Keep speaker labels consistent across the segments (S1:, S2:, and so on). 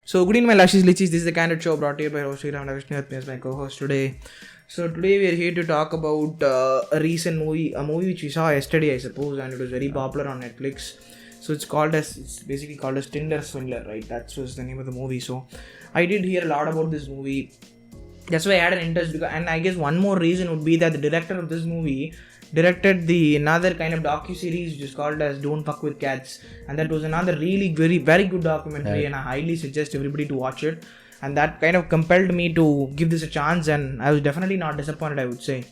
S1: So good evening, my Lashes Lichis. This is the Candid show brought to you by host Shriram Ravichandran as my co-host today. So today we are here to talk about a recent movie, a movie which we saw yesterday, I suppose, and it was very popular on Netflix. So it's basically called as Tinder Swindler, right? That was the name of the movie. So I did hear a lot about this movie. That's why I had an interest, and I guess one more reason would be that the director of this movie directed another kind of docu-series which is called as Don't Fuck With Cats, and that was another really very good documentary, and I highly suggest everybody to watch it, and that kind of compelled me to give this a chance, and I was definitely not disappointed, I would say.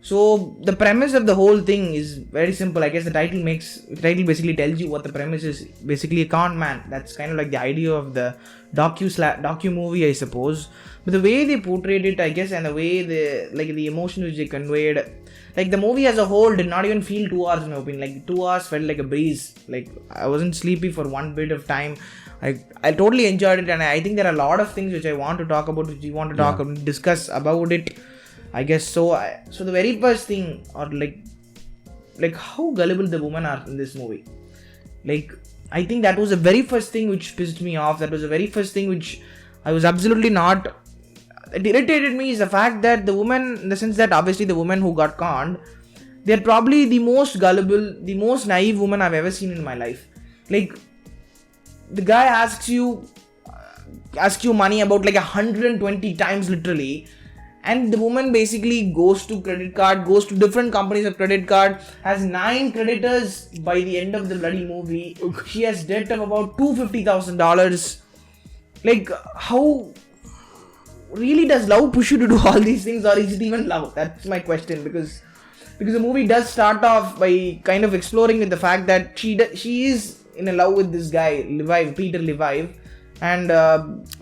S1: So the premise of the whole thing is very simple. I guess the title basically tells you what the premise is. Basically a con man. That's kind of like the idea of the docu-movie, I suppose. But the way they portrayed it, I guess, and the way the emotion which they conveyed, like the movie as a whole did not even feel 2 hours in my opinion. Like 2 hours felt like a breeze. Like I wasn't sleepy for one bit of time. I totally enjoyed it, and I think there are a lot of things which I want to talk about, which we want to discuss about it, I guess. So the very first thing, or like how gullible the women are in this movie. Like I think that was the very first thing which pissed me off. That was the very first thing which I was absolutely not. It irritated me is the fact that the woman, in the sense that obviously the women who got conned, they're probably the most gullible, the most naive woman I've ever seen in my life. Like the guy asks you money about like 120 times literally, and the woman basically goes to different companies of credit card, has 9 creditors by the end of the bloody movie. She has debt of about $250,000. Like, how really does love push you to do all these things, or is it even love? That's my question, because the movie does start off by kind of exploring with the fact that she is in a love with this guy, Peter Levive, and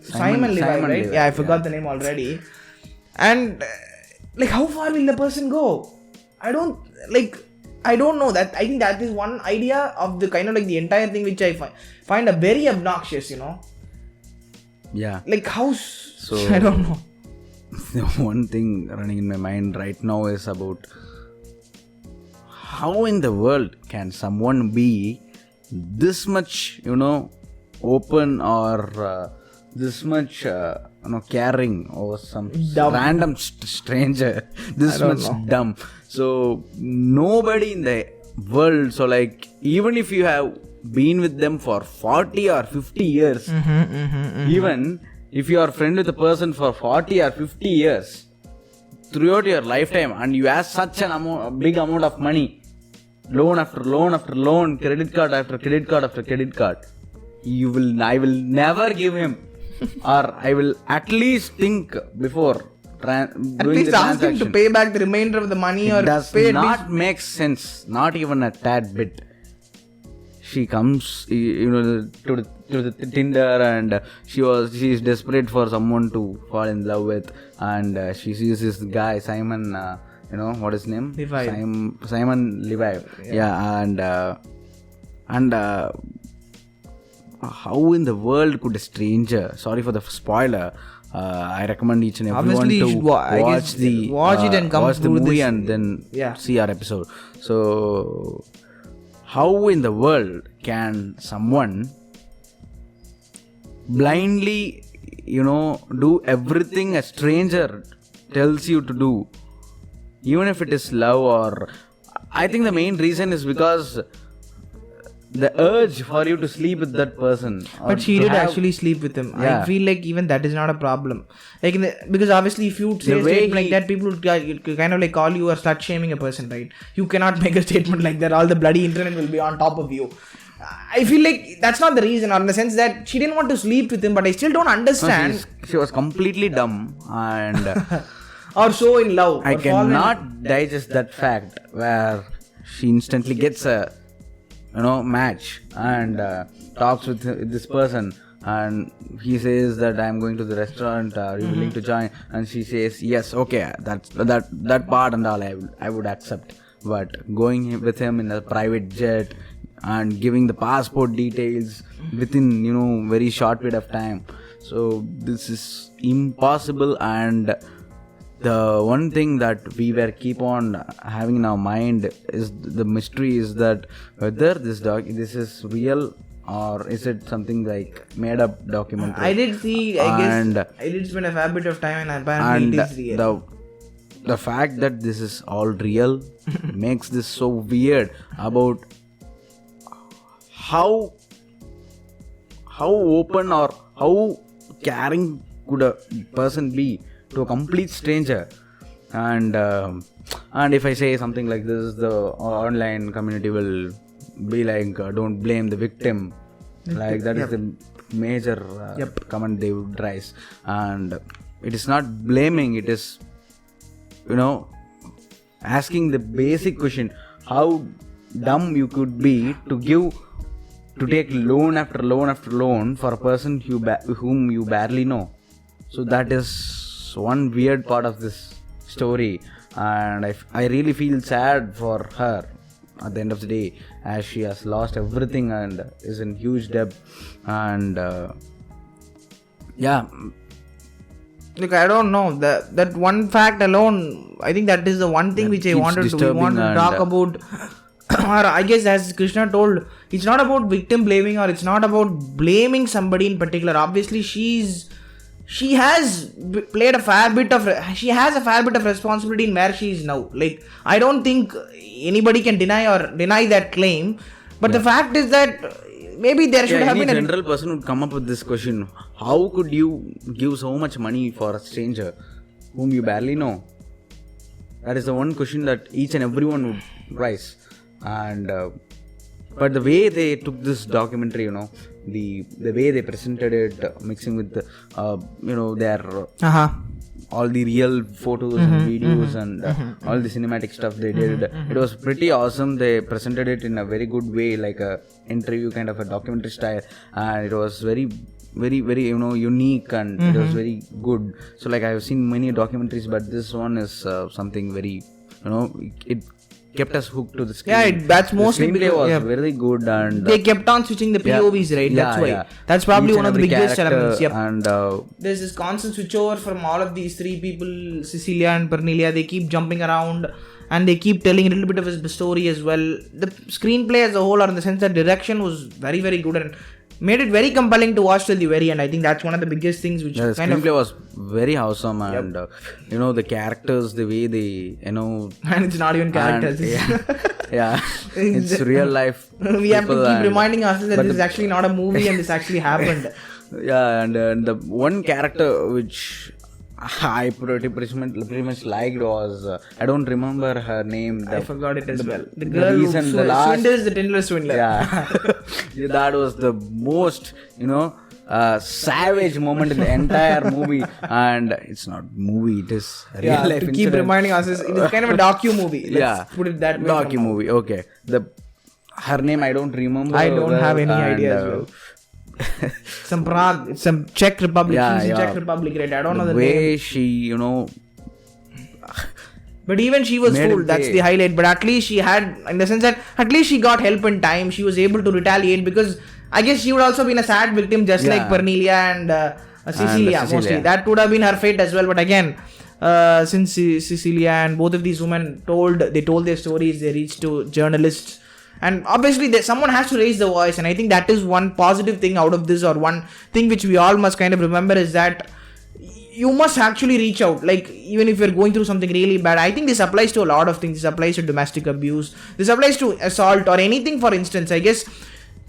S1: Simon Levive, right? Levive, I forgot the name already. And like, how far will the person go? I don't know. That I think that is one idea of the kind of like the entire thing which I find a very obnoxious,
S2: Yeah.
S1: Like how?
S2: So
S1: I don't know.
S2: The one thing running in my mind right now is about how in the world can someone be this much, open, or this much, caring over some random stranger, this much dumb. So nobody in the world. So like, even if you have been with them for 40 or 50 years, even if you are friend with a person for 40 or 50 years throughout your lifetime, and you have such a big amount of money, loan after loan after loan, credit card after credit card after credit card, I will never give him, or I will at least think before
S1: at least ask him to pay back the remainder of the money, or
S2: does
S1: pay
S2: not make sense, not even a tad bit. She comes, to the Tinder, and she is desperate for someone to fall in love with, and she sees this guy Simon. What is his name?
S1: Levive.
S2: Simon Levive. Yeah, and how in the world could a stranger? Sorry for the spoiler. I recommend each and everyone to watch it and come watch the movie and then see our episode. So, how in the world can someone blindly, do everything a stranger tells you to do, even if it is love? Or I think the main reason is because the urge for you to sleep with that person.
S1: But she did actually sleep with him. Yeah. I feel like even that is not a problem. Like because obviously if you say a statement like that, people would kind of like call you or start shaming a person, right? You cannot make a statement like that. All the bloody internet will be on top of you. I feel like that's not the reason, or in the sense that she didn't want to sleep with him, but I still don't understand.
S2: She was completely dumb and
S1: or so in love.
S2: I cannot digest that fact where she instantly gets a match and talks with this person, and he says that I'm going to the restaurant, are you willing to join? And she says yes, okay, that part and all I would accept, but going with him in a private jet and giving the passport details within very short period of time, so this is impossible. And the one thing that we were keep on having in our mind is the mystery is that whether this is real or is it something like made up documentary?
S1: I did see, I guess, I did spend a fair bit of time and apparently it is real.
S2: The fact that this is all real makes this so weird about how open or how caring could a person be to a complete stranger. And if I say something like this, the online community will be like, don't blame the victim. Like that is the major comment they would raise. And it is not blaming, it is, asking the basic question, how dumb you could be to take loan after loan after loan for a person whom you barely know. So that is one weird part of this story, and I really feel sad for her at the end of the day, as she has lost everything and is in huge debt. And
S1: look, I don't know, that one fact alone, I think that is the one thing which I wanted to talk about. Or I guess, as Krishna told, it's not about victim blaming, or it's not about blaming somebody in particular. Obviously she has a fair bit of responsibility in where she is now. Like, I don't think anybody can deny that claim, but the fact is that maybe there should have been
S2: a general person would come up with this question: how could you give so much money for a stranger whom you barely know? That is the one question that each and everyone would raise. And but the way they took this documentary, the way they presented it, mixing with their all the real photos and videos and all the cinematic stuff they did, it was pretty awesome. They presented it in a very good way, like a interview kind of a documentary style, and it was very, very, very unique, and it was very good. So like, I have seen many documentaries, but this one is something very, it kept us hooked to the screen.
S1: Yeah, that's mostly
S2: because was very good, and
S1: they kept on switching the POVs, right? That's why. That's probably one of the biggest elements. Yep.
S2: And
S1: there's this constant switchover from all of these three people, Cecilia and Pernilla. They keep jumping around and they keep telling a little bit of his story as well. The screenplay as a whole, or in the sense that direction, was very, very good and made it very compelling to watch till the very end. I think that's one of the biggest things which
S2: the screenplay was very awesome, and the characters, the way they and
S1: it's not even characters.
S2: It's real life.
S1: We have to keep reminding ourselves that this is actually not a movie and this actually happened.
S2: And the one character which I pretty much liked was, I don't remember her name.
S1: I forgot it as well. The girl who swindles the Tinder Swindler.
S2: Yeah. That was the most, savage moment in the entire movie. And it's not movie, it is real life incident.
S1: Keep reminding us, it is kind of a docu-movie. Let's put it that way.
S2: Docu-movie, okay. Her name I don't remember.
S1: I don't have any idea as well. Some Prague, some Czech Republic. She's in Czech Republic, right? I don't know the name.
S2: Way she,
S1: But even she was fooled. That's the highlight. But at least she had, in the sense that at least she got help in time. She was able to retaliate, because I guess she would also been a sad victim, just like Pernilla and Cecilia. Mostly that would have been her fate as well. But again, since Cecilia and both of these women told their stories, they reached to journalists. And obviously someone has to raise the voice, and I think that is one positive thing out of this, or one thing which we all must kind of remember, is that you must actually reach out. Like, even if you're going through something really bad, I think this applies to a lot of things. This applies to domestic abuse, this applies to assault or anything. For instance, I guess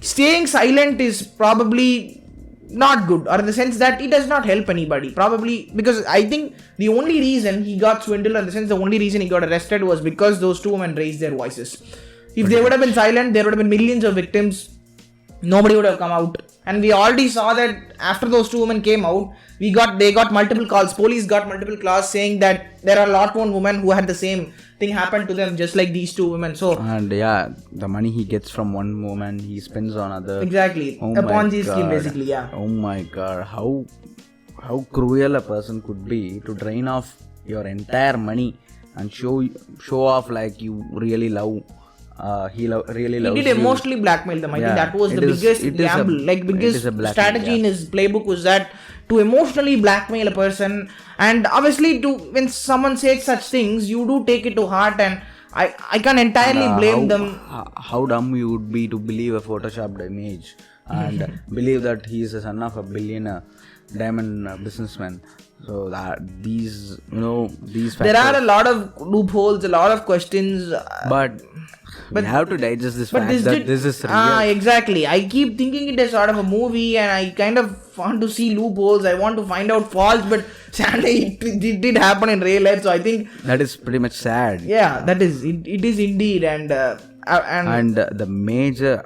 S1: staying silent is probably not good, or in the sense that it does not help anybody, probably, because I think the only reason he got swindled, in the sense the only reason he got arrested, was because those two women raised their voices. If they would have been silent, there would have been millions of victims. Nobody would have come out. And we already saw that after those two women came out, they got multiple calls. Police got multiple calls saying that there are a lot more women who had the same thing happen to them, just like these two women. So,
S2: and the money he gets from one woman, he spends on other.
S1: Exactly. A Ponzi scheme, basically.
S2: Oh my God, how cruel a person could be to drain off your entire money and show off like you really love. He really loves you.
S1: He did emotionally blackmail them. I think that was the biggest gamble. Biggest strategy in his playbook was that to emotionally blackmail a person. And obviously, when someone says such things, you do take it to heart. And I can't entirely blame them.
S2: How dumb you would be to believe a photoshopped image and believe that he is the son of a billionaire diamond businessman. So that these these factors,
S1: there are a lot of loopholes, a lot of questions,
S2: but we have to digest this fact that this is real.
S1: Exactly. I keep thinking it is sort of a movie, and I kind of want to see loopholes. I want to find out faults, but sadly it did happen in real life. So I think
S2: that is pretty much sad.
S1: Yeah, that is it is indeed. And
S2: the major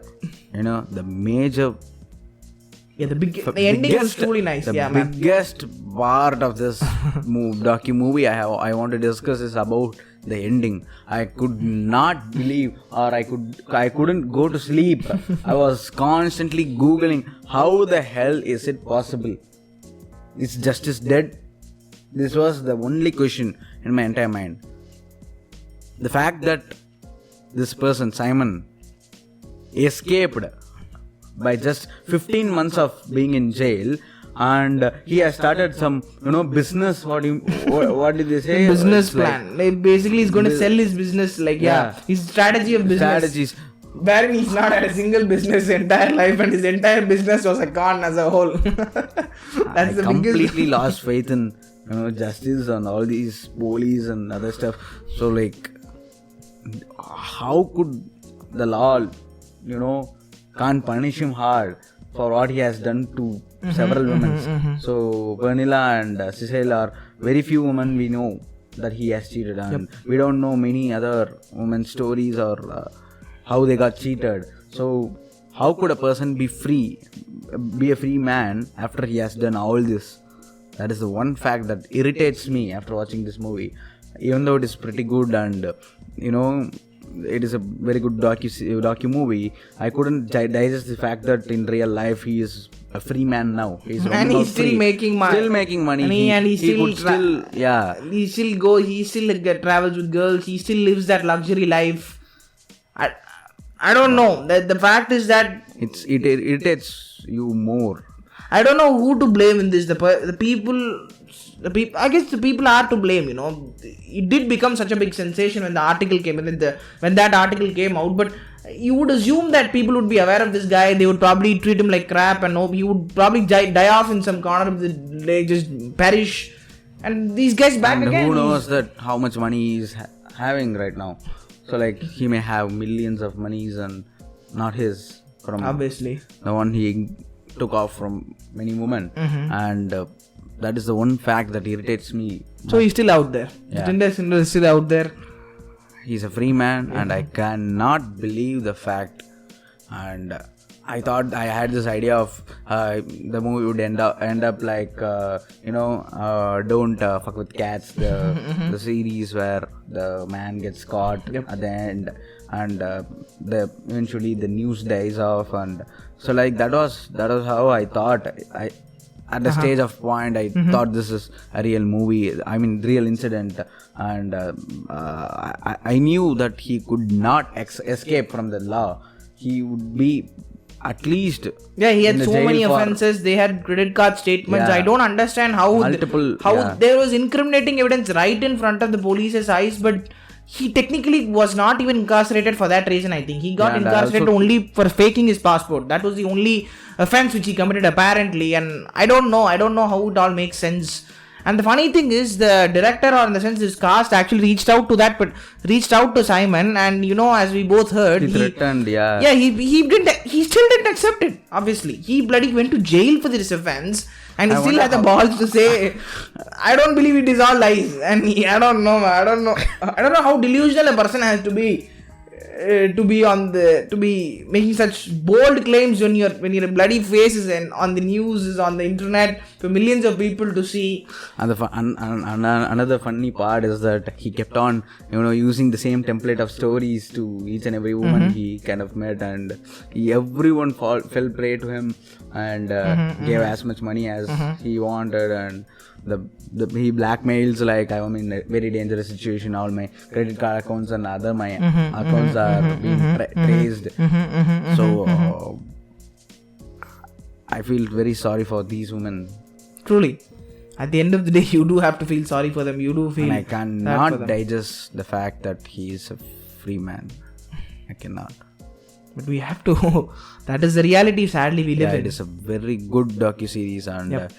S1: the ending was truly nice.
S2: The biggest part of this docu-movie I want to discuss is about the ending. I could not believe, or I couldn't go to sleep. I was constantly googling, how the hell is it possible? Is justice dead? This was the only question in my entire mind. The fact that this person, Simon, escaped by just 15 months of being in jail, and he has started some business. What did they say?
S1: Business plan. Like basically he's going to sell his business, his strategy of business.
S2: Strategies.
S1: Wherein he's not had a single business entire life, and his entire business was a con as a whole. That's the
S2: completely lost faith in justice and all these police and other stuff. So how could the law can't punish him hard for what he has done to several women? So Vanilla and Cecile are very few women we know that he has cheated, and we don't know many other women's stories or how they got cheated. So how could a person be a free man after he has done all this? That is the one fact that irritates me after watching this movie. Even though it is pretty good and it is a very good docu-movie, I couldn't digest the fact that in real life he is a free man now. He's
S1: still making money. He still travels with girls. He still lives that luxury life. I don't know. The fact is that
S2: it irritates you more.
S1: I don't know who to blame in this. The people, I guess the people are to blame. It did become such a big sensation when the article came, when that article came out. But you would assume that people would be aware of this guy. They would probably treat him like crap, and he would probably die off in some corner of the day, just perish. And these guys back
S2: and
S1: again.
S2: Who knows that how much money he is having right now? So he may have millions of monies and not his, from
S1: obviously
S2: the one he took off from many women. And that is the one fact that irritates me.
S1: So he's still out there. Tinder Swindler is still out there.
S2: He's a free man, and I cannot believe the fact. And I thought I had this idea of the movie would end up like Don't Fuck with Cats, the series where the man gets caught at the end, and eventually the news dies off, and so that was how I thought. At the stage of point, I thought this is a real movie. I mean, real incident, and I knew that he could not escape from the law. He would be at least
S1: he had so many offenses. They had credit card statements. I don't understand how there was incriminating evidence right in front of the police's eyes, but he technically was not even incarcerated for that reason. I think he got incarcerated only for faking his passport. That was the only offense which he committed apparently, and I don't know how it all makes sense. And the funny thing is, the director, or in the sense his cast, actually reached out to Simon, and as we both heard,
S2: he threatened.
S1: He still didn't accept it. Obviously, he bloody went to jail for this offense, and he still had the balls to say, I don't believe it is all lies. And I don't know how delusional a person has to be to be making such bold claims when your bloody face is on the news, is on the internet for millions of people to see.
S2: And another funny part is that he kept on using the same template of stories to each and every woman he kind of met, and everyone fell prey to him, and gave as much money as he wanted, and he blackmails, I'm in a very dangerous situation, all my credit card accounts and other my accounts are being traced. So I feel very sorry for these women.
S1: Truly, at the end of the day, you do have to feel sorry for them. You do feel,
S2: and I cannot digest the fact that he is a free man. I cannot.
S1: but we have to. That is the reality, sadly, we live
S2: Yeah,
S1: in.
S2: it is a very good docu-series, and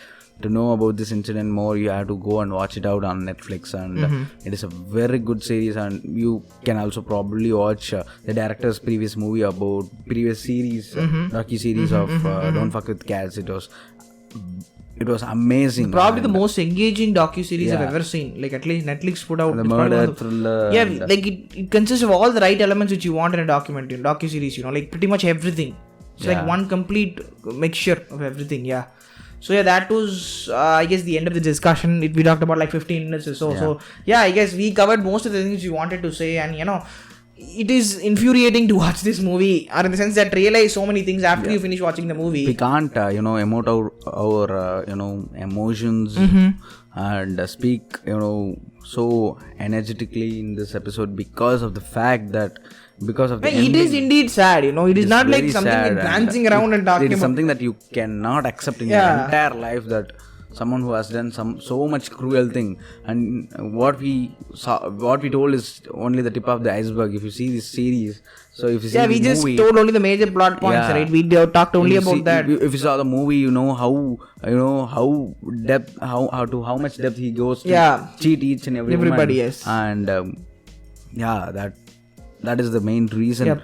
S2: to know about this incident more, you have to go and watch it out on Netflix, and it is a very good series. And you can also probably watch the director's previous series, docu-series of Don't Fuck With Cats. It was amazing.
S1: Probably the most engaging docu-series I've ever seen. Like, at least Netflix put out
S2: the murder thriller.
S1: Yeah, like it consists of all the right elements which you want in a docu-series, like pretty much everything. It's like one complete mixture of everything. Yeah. So yeah, that was I guess the end of the discussion. We talked about like 15 minutes or so. So yeah, I guess we covered most of the things we wanted to say, and it is infuriating to watch this movie, or in the sense that realize so many things after you finish watching the movie.
S2: We can't emote our emotions and speak so energetically in this episode because of the fact that
S1: it is indeed sad. It is not like something like dancing around and talking about.
S2: It is something that you cannot accept in your entire life, that someone who has done so much cruel thing. And what we told is only the tip of the iceberg. If you see this series, so if you see
S1: we just
S2: movie,
S1: told only the major plot points, right? We talked only about that.
S2: If you saw the movie, how much depth he goes to cheat each and everybody
S1: woman. Yes.
S2: And that is the main reason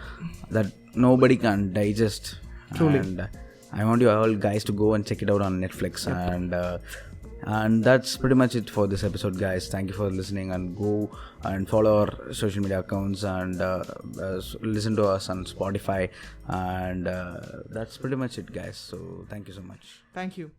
S2: that nobody can digest.
S1: Truly.
S2: And I want you all guys to go and check it out on Netflix. And that's pretty much it for this episode, guys. Thank you for listening, and go and follow our social media accounts, and listen to us on Spotify. And that's pretty much it, guys. So thank you so much.
S1: Thank you.